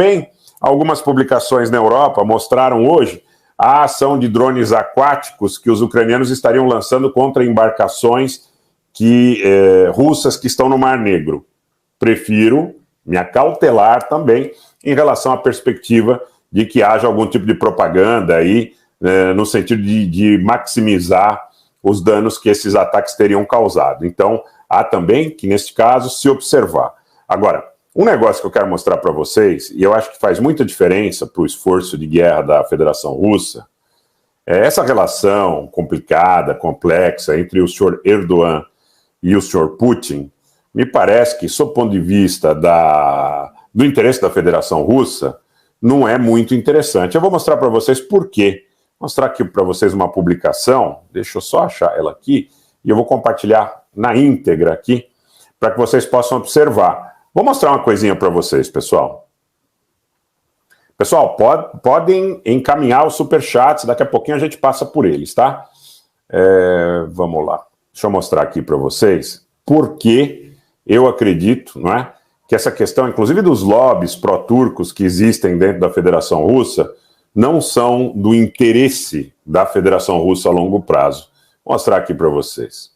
Também, algumas publicações na Europa mostraram hoje a ação de drones aquáticos que os ucranianos estariam lançando contra embarcações russas que estão no Mar Negro. Prefiro me acautelar também em relação à perspectiva de que haja algum tipo de propaganda aí, no sentido de maximizar os danos que esses ataques teriam causado. Então, há também que, neste caso, se observar. Agora, um negócio que eu quero mostrar para vocês, e eu acho que faz muita diferença para o esforço de guerra da Federação Russa, é essa relação complicada, complexa entre o senhor Erdogan e o senhor Putin. Me parece que, sob o ponto de vista do interesse da Federação Russa, não é muito interessante. Eu vou mostrar para vocês por quê. Vou mostrar aqui para vocês uma publicação, deixa eu só achar ela aqui, e eu vou compartilhar na íntegra aqui, para que vocês possam observar. Vou mostrar uma coisinha para vocês, pessoal. Pessoal, podem encaminhar os superchats, daqui a pouquinho a gente passa por eles, tá? Vamos lá. Deixa eu mostrar aqui para vocês por que eu acredito, não é, que essa questão, inclusive dos lobbies pró-turcos que existem dentro da Federação Russa, não são do interesse da Federação Russa a longo prazo. Vou mostrar aqui para vocês.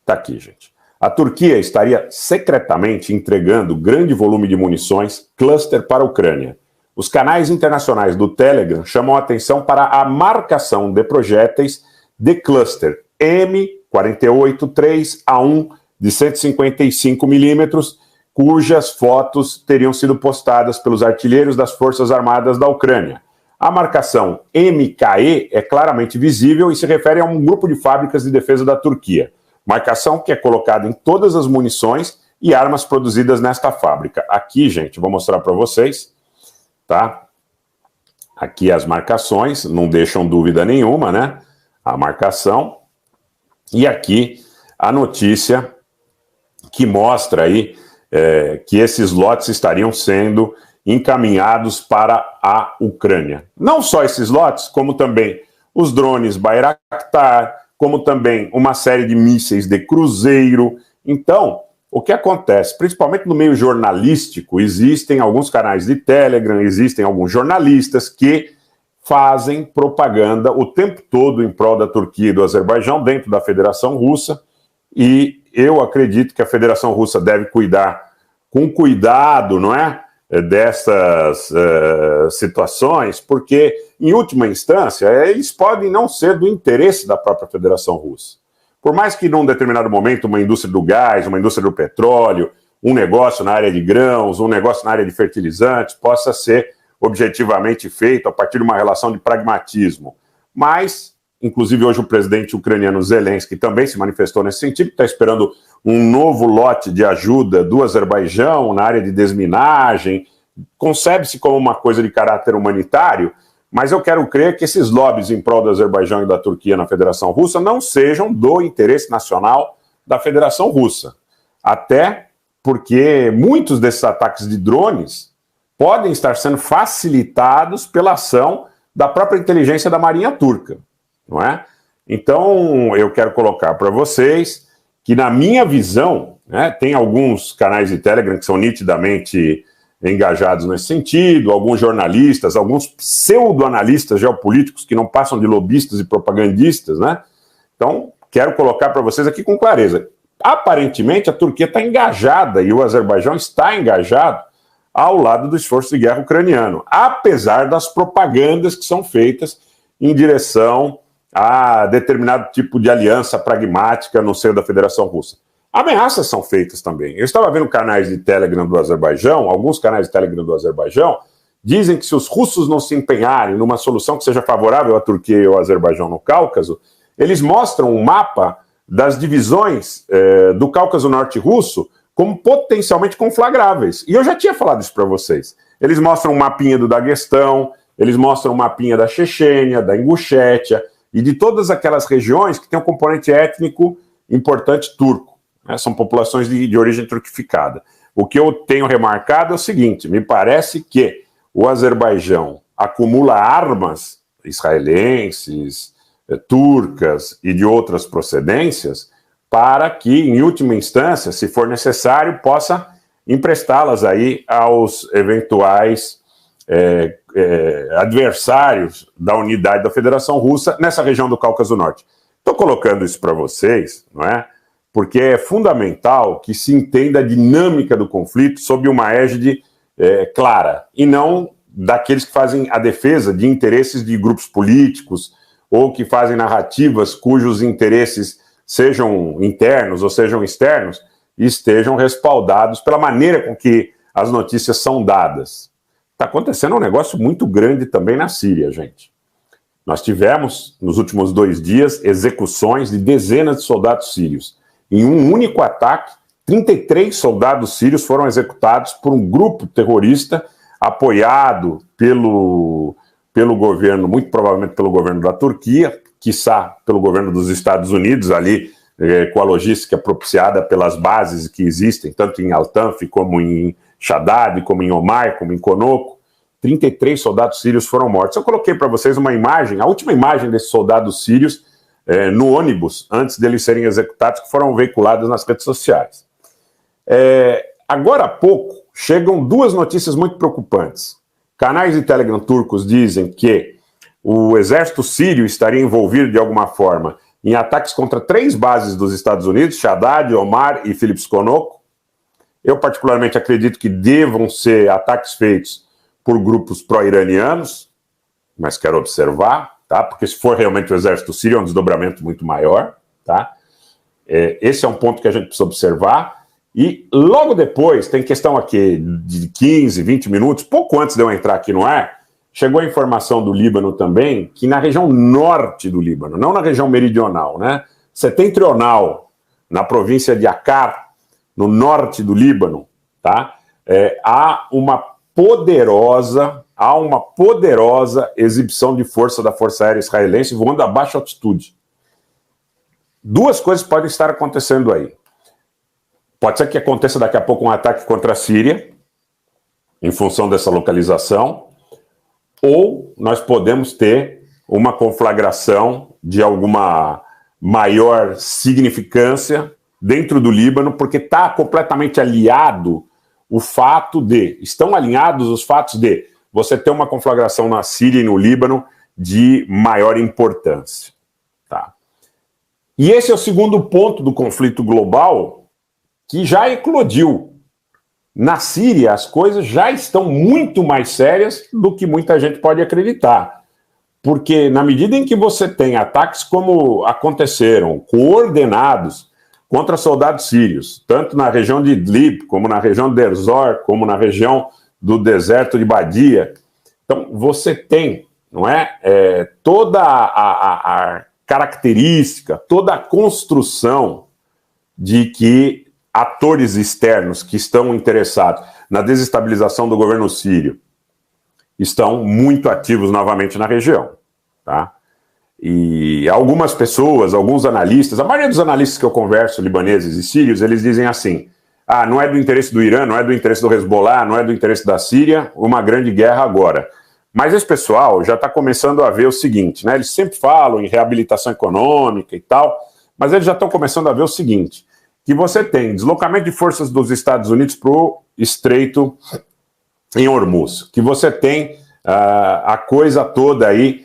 Tá aqui, gente. A Turquia estaria secretamente entregando grande volume de munições cluster para a Ucrânia. Os canais internacionais do Telegram chamam a atenção para a marcação de projéteis de cluster M48-3A1 de 155 milímetros, cujas fotos teriam sido postadas pelos artilheiros das Forças Armadas da Ucrânia. A marcação MKE é claramente visível e se refere a um grupo de fábricas de defesa da Turquia. Marcação que é colocada em todas as munições e armas produzidas nesta fábrica. Aqui, gente, vou mostrar para vocês, tá? Aqui as marcações, não deixam dúvida nenhuma, né? A marcação. E aqui a notícia que mostra aí que esses lotes estariam sendo encaminhados para a Ucrânia. Não só esses lotes, como também os drones Bayraktar, como também uma série de mísseis de cruzeiro. Então, o que acontece? Principalmente no meio jornalístico, existem alguns canais de Telegram, existem alguns jornalistas que fazem propaganda o tempo todo em prol da Turquia e do Azerbaijão dentro da Federação Russa, e eu acredito que a Federação Russa deve cuidar com cuidado, não é? Dessas situações, porque, em última instância, eles podem não ser do interesse da própria Federação Russa. Por mais que, num determinado momento, uma indústria do gás, uma indústria do petróleo, um negócio na área de grãos, um negócio na área de fertilizantes, possa ser objetivamente feito a partir de uma relação de pragmatismo. Mas, inclusive, hoje o presidente ucraniano Zelensky também se manifestou nesse sentido, está esperando um novo lote de ajuda do Azerbaijão na área de desminagem, concebe-se como uma coisa de caráter humanitário, mas eu quero crer que esses lobbies em prol do Azerbaijão e da Turquia na Federação Russa não sejam do interesse nacional da Federação Russa. Até porque muitos desses ataques de drones podem estar sendo facilitados pela ação da própria inteligência da Marinha Turca, não é? Então, eu quero colocar para vocês que, na minha visão, né, tem alguns canais de Telegram que são nitidamente engajados nesse sentido, alguns jornalistas, alguns pseudo-analistas geopolíticos que não passam de lobistas e propagandistas, né? Então, quero colocar para vocês aqui com clareza. Aparentemente, a Turquia está engajada e o Azerbaijão está engajado ao lado do esforço de guerra ucraniano, apesar das propagandas que são feitas em direção a determinado tipo de aliança pragmática no seio da Federação Russa. Ameaças são feitas também. Eu estava vendo canais de Telegram do Azerbaijão, alguns canais de Telegram do Azerbaijão dizem que se os russos não se empenharem numa solução que seja favorável à Turquia e ao Azerbaijão no Cáucaso, eles mostram um mapa das divisões do Cáucaso Norte russo como potencialmente conflagráveis. E eu já tinha falado isso para vocês. Eles mostram um mapinha do Daguestão, eles mostram um mapinha da Chechênia, da Ingushétia e de todas aquelas regiões que têm um componente étnico importante turco. Né? São populações de origem turquificada. O que eu tenho remarcado é o seguinte, me parece que o Azerbaijão acumula armas israelenses, turcas e de outras procedências para que, em última instância, se for necessário, possa emprestá-las aí aos eventuais adversários da unidade da Federação Russa nessa região do Cáucaso Norte. Estou colocando isso para vocês, não é? Porque é fundamental que se entenda a dinâmica do conflito sob uma égide clara, e não daqueles que fazem a defesa de interesses de grupos políticos ou que fazem narrativas cujos interesses sejam internos ou sejam externos e estejam respaldados pela maneira com que as notícias são dadas. Está acontecendo um negócio muito grande também na Síria, gente. Nós tivemos, nos últimos 2 dias, execuções de dezenas de soldados sírios. Em um único ataque, 33 soldados sírios foram executados por um grupo terrorista apoiado pelo governo, muito provavelmente pelo governo da Turquia, quiçá pelo governo dos Estados Unidos, ali com a logística propiciada pelas bases que existem, tanto em Al-Tanf, como em Shaddad, como em Omar, como em Konoko. 33 soldados sírios foram mortos. Eu coloquei para vocês uma imagem, a última imagem desses soldados sírios no ônibus, antes deles serem executados, que foram veiculados nas redes sociais. Agora há pouco, chegam 2 notícias muito preocupantes. Canais de Telegram turcos dizem que o exército sírio estaria envolvido de alguma forma em ataques contra 3 bases dos Estados Unidos, Shaddad, Omar e Philips Konoko. Eu particularmente acredito que devam ser ataques feitos por grupos pró-iranianos, mas quero observar, tá? Porque se for realmente o exército sírio, é um desdobramento muito maior, tá? Esse é um ponto que a gente precisa observar. E logo depois, tem questão aqui de 15, 20 minutos, pouco antes de eu entrar aqui no ar, chegou a informação do Líbano também, que na região norte do Líbano, não na região meridional, né? Setentrional, na província de Akkar, no norte do Líbano, tá? Há uma poderosa exibição de força da Força Aérea Israelense voando a baixa altitude. 2 coisas podem estar acontecendo aí. Pode ser que aconteça daqui a pouco um ataque contra a Síria, em função dessa localização, ou nós podemos ter uma conflagração de alguma maior significância dentro do Líbano, porque está completamente aliado estão alinhados os fatos de você ter uma conflagração na Síria e no Líbano de maior importância. Tá? E esse é o segundo ponto do conflito global que já eclodiu. Na Síria, as coisas já estão muito mais sérias do que muita gente pode acreditar. Porque na medida em que você tem ataques como aconteceram, coordenados, contra soldados sírios, tanto na região de Idlib, como na região de Derzor, como na região do deserto de Badia. Então, você tem, não é, toda a característica, toda a construção de que atores externos que estão interessados na desestabilização do governo sírio estão muito ativos novamente na região, tá? E algumas pessoas, alguns analistas, a maioria dos analistas que eu converso, libaneses e sírios, eles dizem assim, não é do interesse do Irã, não é do interesse do Hezbollah, não é do interesse da Síria, uma grande guerra agora. Mas esse pessoal já está começando a ver o seguinte, né? Eles sempre falam em reabilitação econômica e tal, mas eles já estão começando a ver o seguinte, que você tem deslocamento de forças dos Estados Unidos para o estreito em Hormuz, que você tem a coisa toda aí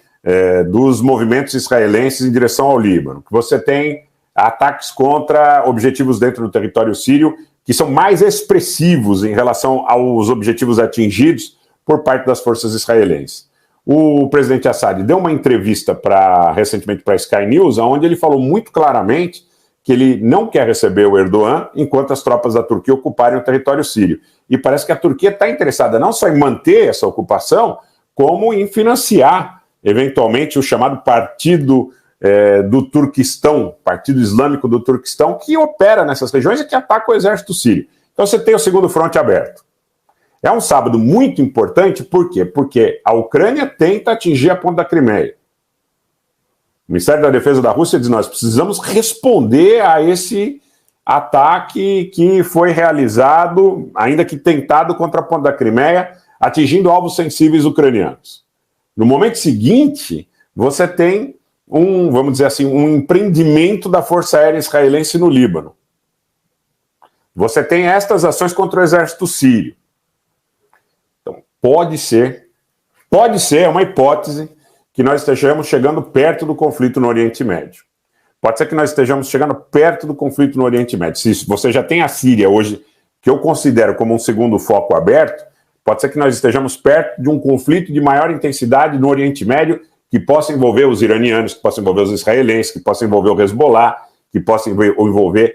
dos movimentos israelenses em direção ao Líbano, que você tem ataques contra objetivos dentro do território sírio que são mais expressivos em relação aos objetivos atingidos por parte das forças israelenses. O presidente Assad deu uma entrevista recentemente para a Sky News, onde ele falou muito claramente que ele não quer receber o Erdogan enquanto as tropas da Turquia ocuparem o território sírio. E parece que a Turquia está interessada não só em manter essa ocupação, como em financiar eventualmente o chamado Partido do Turquistão, Partido Islâmico do Turquistão, que opera nessas regiões e que ataca o exército sírio. Então você tem o segundo fronte aberto. É um sábado muito importante, por quê? Porque a Ucrânia tenta atingir a ponta da Crimeia. O Ministério da Defesa da Rússia diz, nós precisamos responder a esse ataque que foi realizado, ainda que tentado, contra a ponta da Crimeia, atingindo alvos sensíveis ucranianos. No momento seguinte, você tem vamos dizer assim, um empreendimento da Força Aérea Israelense no Líbano. Você tem estas ações contra o exército sírio. Então, pode ser Pode ser, é uma hipótese, que nós estejamos chegando perto do conflito no Oriente Médio. Pode ser que nós estejamos chegando perto do conflito no Oriente Médio. Se você já tem a Síria hoje, que eu considero como um segundo foco aberto, pode ser que nós estejamos perto de um conflito de maior intensidade no Oriente Médio, que possa envolver os iranianos, que possa envolver os israelenses, que possa envolver o Hezbollah, que possa envolver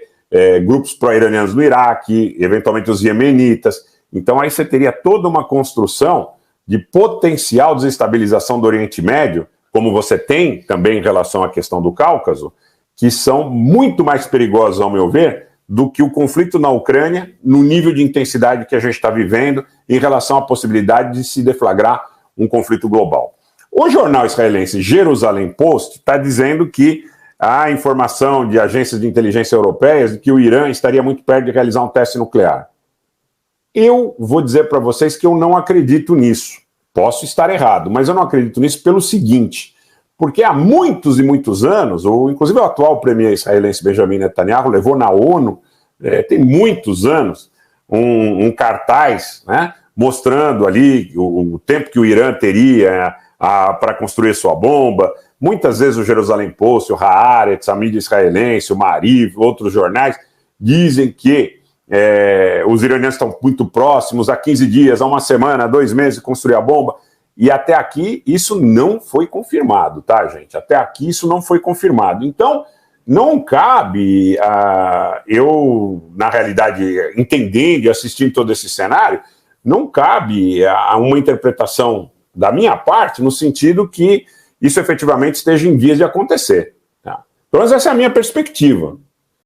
grupos pró-iranianos no Iraque, eventualmente os iemenitas. Então aí você teria toda uma construção de potencial desestabilização do Oriente Médio, como você tem também em relação à questão do Cáucaso, que são muito mais perigosos, ao meu ver, do que o conflito na Ucrânia, no nível de intensidade que a gente está vivendo, em relação à possibilidade de se deflagrar um conflito global. O jornal israelense Jerusalem Post está dizendo que há informação de agências de inteligência europeias de que o Irã estaria muito perto de realizar um teste nuclear. Eu vou dizer para vocês que eu não acredito nisso. Posso estar errado, mas eu não acredito nisso pelo seguinte, porque há muitos e muitos anos, inclusive o atual premier israelense Benjamin Netanyahu levou na ONU, tem muitos anos, um cartaz, né, mostrando ali o tempo que o Irã teria para construir sua bomba. Muitas vezes o Jerusalem Post, o Haaretz, a mídia israelense, o Maariv, outros jornais, dizem que os iranianos estão muito próximos, há 15 dias, há uma semana, há 2 meses de construir a bomba, e até aqui isso não foi confirmado, tá, gente? Até aqui isso não foi confirmado. Então, não cabe, eu, na realidade, entendendo e assistindo todo esse cenário, não cabe a uma interpretação da minha parte, no sentido que isso efetivamente esteja em vias de acontecer. Tá? Pelo menos essa é a minha perspectiva.